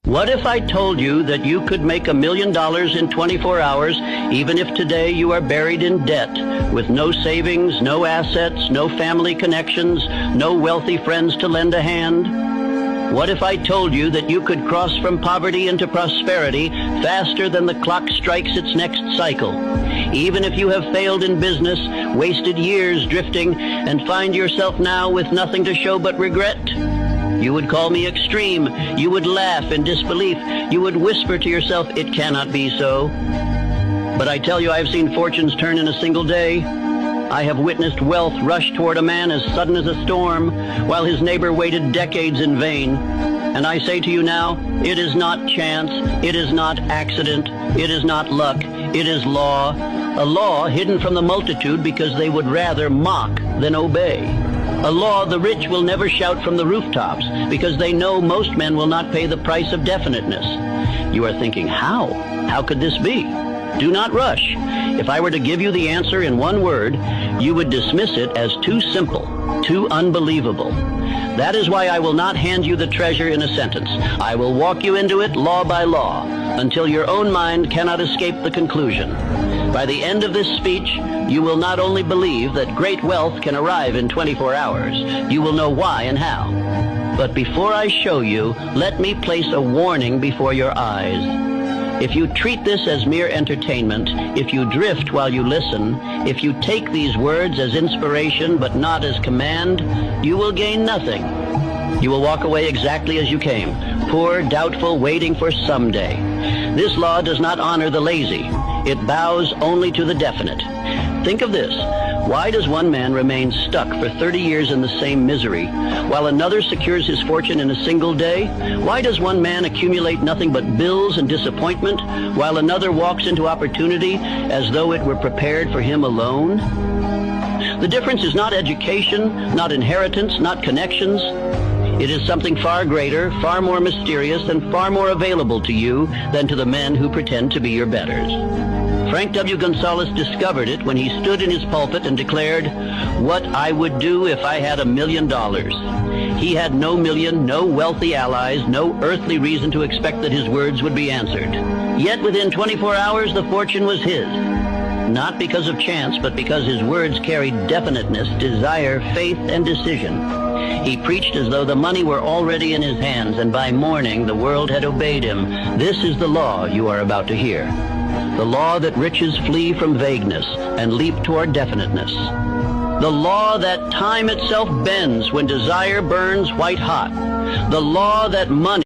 What if I told you that you could make $1 million in 24 hours, even if today you are buried in debt, with no savings, no assets, no family connections, no wealthy friends to lend a hand? What if I told you that you could cross from poverty into prosperity faster than the clock strikes its next cycle, even if you have failed in business, wasted years drifting, and find yourself now with nothing to show but regret? You would call me extreme. You would laugh in disbelief. You would whisper to yourself, "It cannot be so." But I tell you, I have seen fortunes turn in a single day. I have witnessed wealth rush toward a man as sudden as a storm, while his neighbor waited decades in vain. And I say to you now, it is not chance, it is not accident, it is not luck, it is law. A law hidden from the multitude because they would rather mock than obey. A law the rich will never shout from the rooftops because they know most men will not pay the price of definiteness. You are thinking, how? How could this be? Do not rush. If I were to give you the answer in one word, you would dismiss it as too simple, too unbelievable. That is why I will not hand you the treasure in a sentence. I will walk you into it law by law until your own mind cannot escape the conclusion. By the end of this speech, you will not only believe that great wealth can arrive in 24 hours, you will know why and how. But before I show you, let me place a warning before your eyes. If you treat this as mere entertainment, if you drift while you listen, if you take these words as inspiration but not as command, you will gain nothing. You will walk away exactly as you came, poor, doubtful, waiting for someday. This law does not honor the lazy. It bows only to the definite. Think of this. Why does one man remain stuck for 30 years in the same misery, while another secures his fortune in a single day? Why does one man accumulate nothing but bills and disappointment, while another walks into opportunity as though it were prepared for him alone? The difference is not education, not inheritance, not connections. It is something far greater, far more mysterious, and far more available to you than to the men who pretend to be your betters. Frank W. Gonzalez discovered it when he stood in his pulpit and declared, "What I would do if I had $1 million." He had no million, no wealthy allies, no earthly reason to expect that his words would be answered. Yet within 24 hours, the fortune was his. Not because of chance, but because his words carried definiteness, desire, faith, and decision. He preached as though the money were already in his hands, and by morning the world had obeyed him. This is the law you are about to hear. The law that riches flee from vagueness and leap toward definiteness. The law that time itself bends when desire burns white hot. The law that money